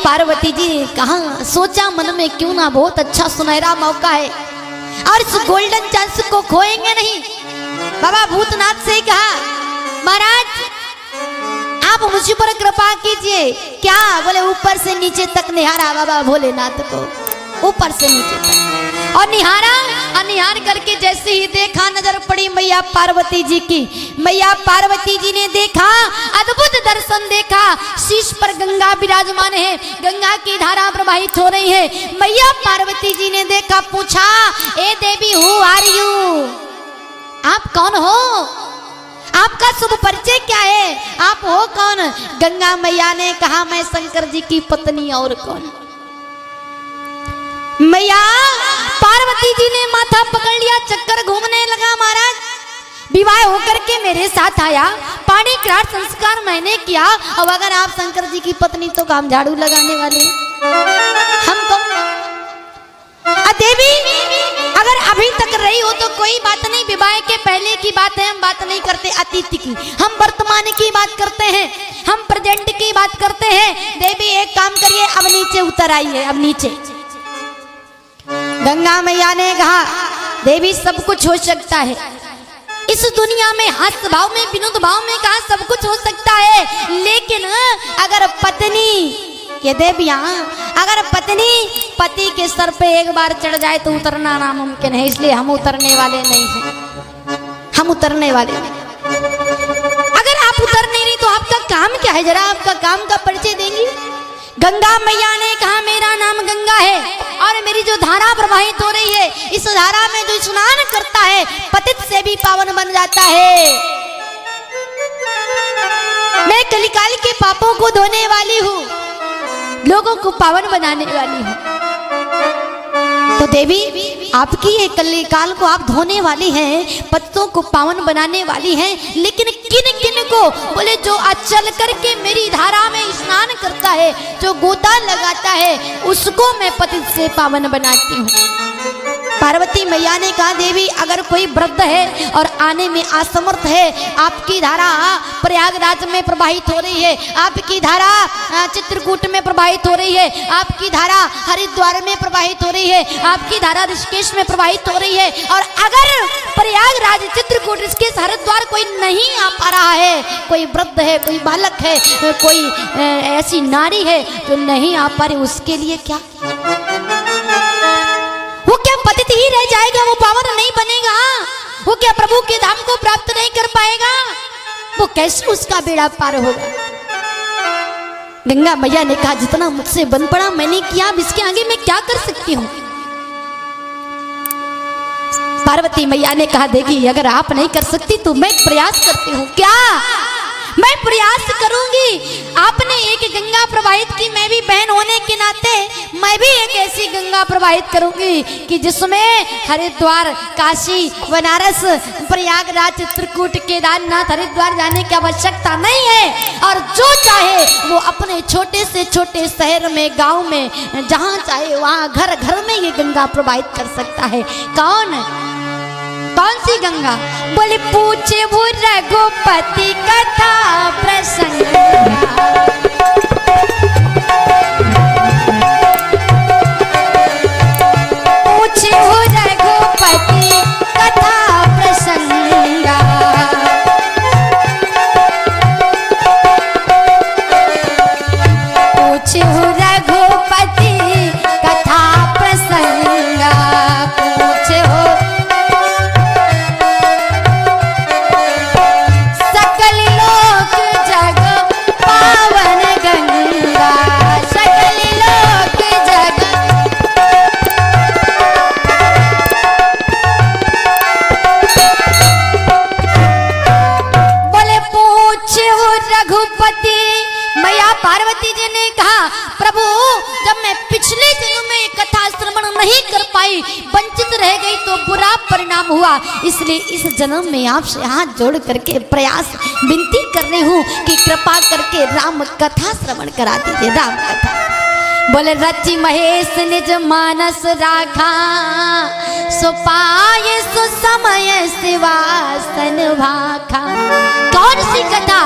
पार्वती जी कहा सोचा मन में क्यों ना, बहुत अच्छा सुनहरा मौका है और इस गोल्डन चांस को खोएंगे नहीं। बाबा भूतनाथ से कहा महाराज आप मुझ पर कृपा कीजिए। क्या बोले ऊपर से नीचे तक निहारा बाबा भोलेनाथ को, ऊपर से नीचे तक और निहारा और निहार करके जैसे ही देखा नजर पड़ी मैया पार्वती जी की। मैया पार्वती जी ने देखा अद्भुत दर्शन देखा, शीश पर गंगा विराजमान है, गंगा की धारा प्रवाहित हो रही है। मैया पार्वती जी ने देखा, पूछा ए देवी हु आर यू, आप कौन हो, आपका शुभ परिचय क्या है, आप हो कौन। गंगा मैया ने कहा मैं शंकर जी की पत्नी और कौन। मैया पार्वती जी ने माथा पकड़ लिया, चक्कर घूमने लगा। महाराज विवाह होकर के मेरे साथ आया, पानी क्राट संस्कार मैंने किया, अब अगर आप शंकर जी की पत्नी तो काम झाड़ू लगाने वाले हम कौन। देवी अगर अभी तक रही हो तो कोई बात नहीं, विवाह के पहले की बात है, हम बात नहीं करते अतीत की, हम वर्तमान की बात करते हैं, हम प्रेजेंट की बात करते हैं। देवी एक काम करिए, अब नीचे उतर आइए, अब नीचे। गंगा मैया ने कहा देवी सब कुछ हो सकता है इस दुनिया में, हास्य भाव में विनोद भाव में कहा सब कुछ हो सकता है, लेकिन अगर पत्नी ये देवियां अगर पत्नी पति के सर पे एक बार चढ़ जाए तो उतरना नामुमकिन है, इसलिए हम उतरने वाले नहीं हैं, हम उतरने वाले नहीं। अगर आप उतर नहीं रही तो आपका काम क्या है, जरा आपका काम का परिचय देंगी। गंगा मैया ने कहा मेरा नाम गंगा है और मेरी जो धारा प्रवाहित हो रही है, इस धारा में जो स्नान करता है पतित से भी पावन बन जाता है। मैं कलिकाल के पापों को धोने वाली हूँ, लोगों को पावन बनाने वाली हूँ। तो देवी आपकी ये कलिकाल को आप धोने वाली हैं, पत्तों को पावन बनाने वाली हैं, लेकिन किन किन को, बोले जो चल करके मेरी धारा में स्नान करता है, जो गोता लगाता है, उसको मैं पतित से पावन बनाती हूँ। पार्वती मैया ने कहा देवी अगर कोई वृद्ध है और आने में असमर्थ है, आपकी धारा प्रयागराज में प्रवाहित हो रही है, आपकी धारा चित्रकूट में प्रवाहित हो रही है, आपकी धारा हरिद्वार में प्रवाहित हो रही है, आपकी धारा ऋषिकेश में प्रवाहित हो रही है, और अगर प्रयागराज चित्रकूट ऋषिकेश हरिद्वार कोई नहीं आ पा रहा है, कोई वृद्ध है, कोई बालक है, कोई ऐसी नारी है जो नहीं आ पा रही, उसके लिए क्या, वो क्या पतित ही रह जाएगा, वो पावन नहीं बनेगा, वो क्या प्रभु के धाम को प्राप्त नहीं कर पाएगा, वो कैसे उसका बेड़ा पार होगा। गंगा मैया ने कहा जितना मुझसे बन पड़ा मैंने किया, अब इसके आगे मैं क्या कर सकती हूँ। पार्वती मैया ने कहा देगी अगर आप नहीं कर सकती तो मैं प्रयास करती हूँ। क्या मैं प्रयास करूंगी, आपने एक गंगा प्रवाहित की, मैं भी बहन होने के नाते मैं भी एक ऐसी गंगा प्रवाहित करूंगी कि जिसमें हरिद्वार, काशी, बनारस, प्रयागराज, चित्रकूट, केदारनाथ, हरिद्वार जाने की आवश्यकता नहीं है, और जो चाहे वो अपने छोटे से छोटे शहर में, गांव में, जहां चाहे वहां घर घर में ये गंगा प्रवाहित कर सकता है। कौन कौन सी गंगा, बोले पूछे वो रघुपति कथा प्रसंग, पूछे वो रघुपति कथा प्रसंगा, पूछे वो रघुपति कथा प्रसंगा, पूछे हो पार्वती जी ने कहा प्रभु जब मैं पिछले जन्म में कथा श्रवण नहीं कर पाई, वंचित रह गई तो बुरा परिणाम हुआ, इसलिए इस जन्म में आपसे हाथ जोड़ करके प्रयास विनती कर रही हूँ कि कृपा करके राम कथा श्रवण करा दीजिए। राम कथा बोले रचि महेश निज मानस राखा, सो पाए सो समय सिवासन भाखा। कौन सी कथा,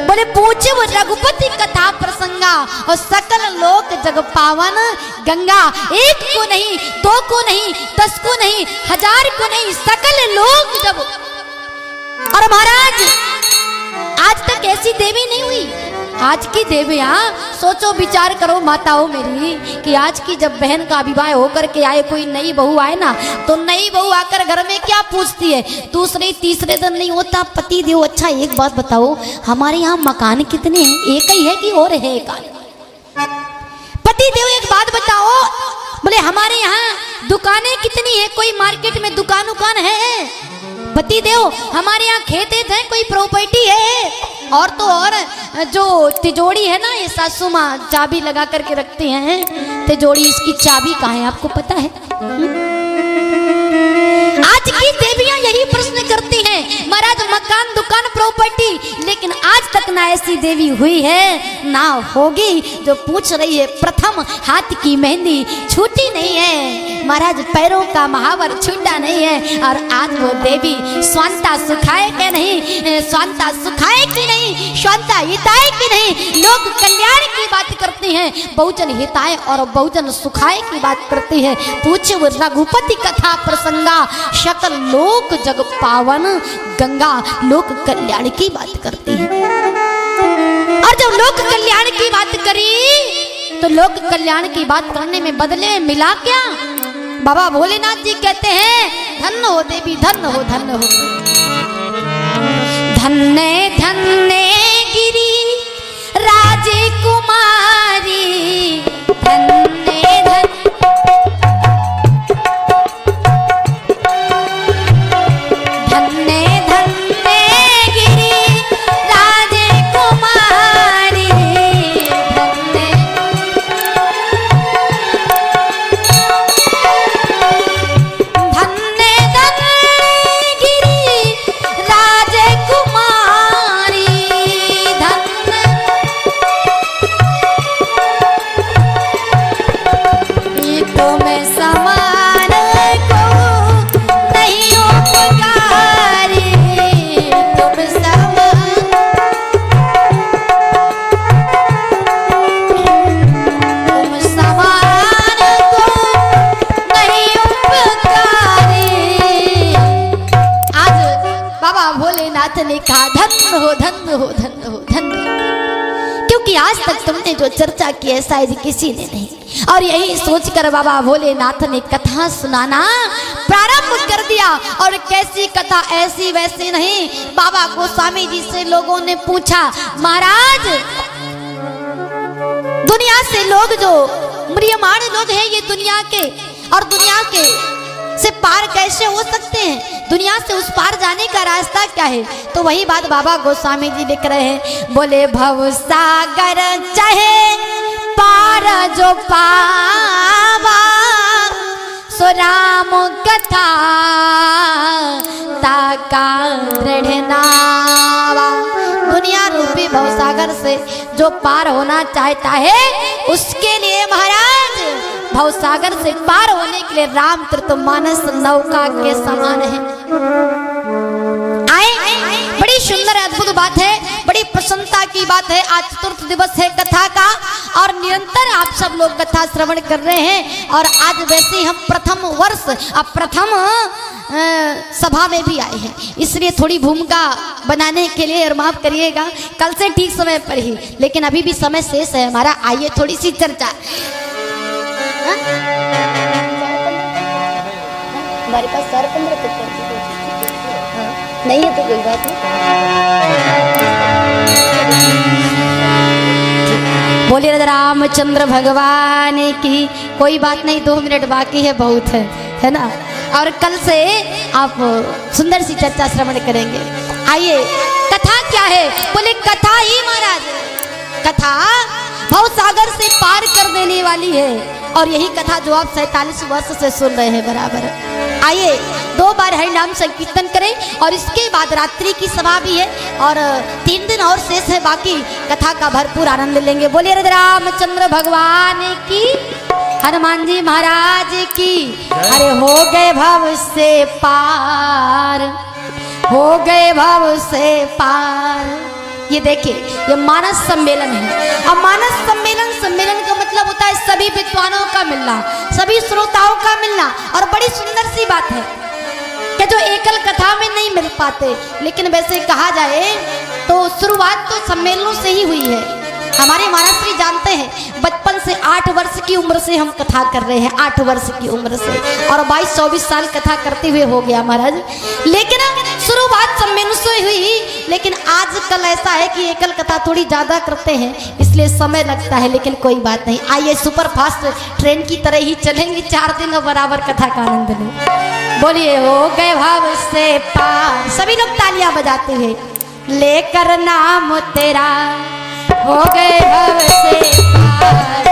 बोले पूछे वो रघुपति कथा प्रसंगा, गंगा और सकल लोक जग पावन गंगा। एक को नहीं, दो को नहीं, 10 को नहीं, 1000 को नहीं, सकल लोक जब। और महाराज आज तक ऐसी देवी नहीं हुई। आज की देवियां, सोचो विचार करो माताओं मेरी, कि आज की जब बहन का विवाह होकर के आए, कोई नई बहू आए ना, तो नई बहू आकर घर में क्या पूछती है? दूसरे तीसरे दिन नहीं होता पति देव, अच्छा एक बात बताओ, हमारे यहाँ मकान कितने हैं? एक ही है कि और है एक? पति देव एक बात बताओ, बोले हमारे यहाँ दुकानें कितनी है? कोई मार्केट में दुकान है? पति देव हमारे यहाँ खेत है, कोई प्रॉपर्टी है? और तो और जो तिजोरी है ना, ये सासू माँ चाबी लगा करके रखते हैं तिजोरी, इसकी चाबी कहाँ है आपको पता है? आज की देवियां यही प्रश्न करती हैं, महाराज मकान दुकान प्रॉपर्टी, लेकिन आज तक ना ऐसी देवी हुई है ना होगी जो पूछ रही है प्रथम हाथ की मेहंदी छूटी नहीं है, महाराज पैरों का महावर छूटा नहीं है। और आज वो देवी स्वांता सुखाए कि नहीं, स्वांता सुखाए कि नहीं, स्वांता हिताए कि नहीं, लोक कल्याण की बात करती हैं, बहुजन हिताए और बहुजन सुखाए की बात करती है। पूछ रघुपति कथा प्रसंगा, सकल लोक जग पावन गंगा, लोक कल्याण की बात करती है। और जब लोक कल्याण की बात करी तो लोक कल्याण की बात करने में बदले में मिला क्या? बाबा भोलेनाथ जी कहते हैं, धन्य हो देवी, धन्य हो, धन्य हो। धन्य धन्य गिरी राजकुमारी, धन्य धन्य ने कहा, धन्य हो, धन्य हो, धन्य हो, धन्य। क्योंकि आज तक तुमने जो चर्चा की है शायद किसी ने नहीं। और यही सोचकर बाबा भोलेनाथ ने कथा सुनाना प्रारंभ कर दिया। और कैसी कथा, ऐसी वैसी नहीं। बाबा गोस्वामी जी से लोगों ने पूछा, महाराज दुनिया से लोग जो म्रियमाण लोग हैं, ये दुनिया के और दुनिया के से पार कैसे हो सकते हैं? दुनिया से उस पार जाने का रास्ता क्या है? तो वही बात बाबा गोस्वामी जी लिख रहे हैं, बोले भव सागर चाहे पार जो पावा, सो राम कथा ताका दृढ़ नावा। दुनिया रूपी भवसागर से जो पार होना चाहता है, उसके लिए महाराज भवसागर से पार होने के लिए रामचरितमानस नौका के समान है। आए, बड़ी सुंदर अद्भुत बात है, बड़ी प्रसन्नता की बात है। आज चतुर्थ दिवस है कथा का और निरंतर आप सब लोग कथा श्रवण कर रहे हैं। और आज वैसे हम प्रथम वर्ष प्रथम सभा में भी आए हैं, इसलिए थोड़ी भूमिका बनाने के लिए और माफ करिएगा, कल से ठीक समय पर ही, लेकिन अभी भी समय शेष है हमारा। आइए थोड़ी सी चर्चा। हमारे पास 15 नहीं है तो कोई बात नहीं। बोलिए रामचंद्र भगवान की। कोई बात नहीं, 2 मिनट बाकी है, बहुत है ना। और कल से आप सुंदर सी चर्चा श्रवण करेंगे। आइए, कथा क्या है? बोले कथा ही महाराज, कथा भवसागर से पार कर देने वाली है। और यही कथा जो आप 47 वर्ष से सुन रहे हैं बराबर। आइए 2 बार हरि नाम संकीर्तन करें और इसके बाद रात्रि की सभा भी है और 3 दिन और शेष है, बाकी कथा का भरपूर आनंद लेंगे। बोलिए रामचंद्र भगवान की, हनुमान जी महाराज की। अरे हो गए भव से पार, हो गए भव से पार। ये देखिए, ये मानस सम्मेलन है और मानस सम्मेलन सम्मेलन का मतलब होता है सभी विद्वानों का मिलना, सभी श्रोताओं का मिलना। और बड़ी सुंदर सी बात है कि जो एकल कथा में नहीं मिल पाते, लेकिन वैसे कहा जाए तो शुरुआत तो सम्मेलनों से ही हुई है। हमारे महाराज श्री जानते हैं बचपन से 8 वर्ष की उम्र से हम कथा कर रहे हैं, 8 वर्ष की उम्र से, और 22-24 साल कथा करते हुए हो गया महाराज। लेकिन शुरुआत सम्मेलन से हुई, लेकिन आजकल ऐसा है कि एकल कथा थोड़ी ज्यादा करते हैं, इसलिए समय लगता है, लेकिन कोई बात नहीं। आइए सुपर फास्ट ट्रेन की तरह ही चलेंगे, 4 दिन बराबर कथा का आनंद लें। बोलिए हो गए भाव से पार, सभी लोग तालियां बजाते हुए, लेकर नाम तेरा हो गए भव से पार,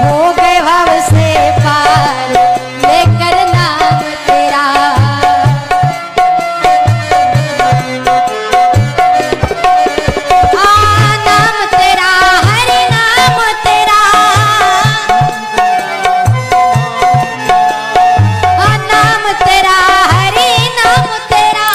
हो गए भव से पार, लेकर नाम तेरा। नाम तेरा, हरि नाम तेरा, नाम तेरा, हरि नाम तेरा।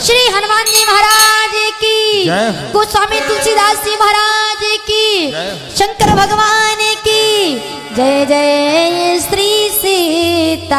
श्री हनुमान जी महाराज की, गोस्वामी तुलसीदास जी महाराज की, शंकर भगवान की जय। जय श्री सीताराम।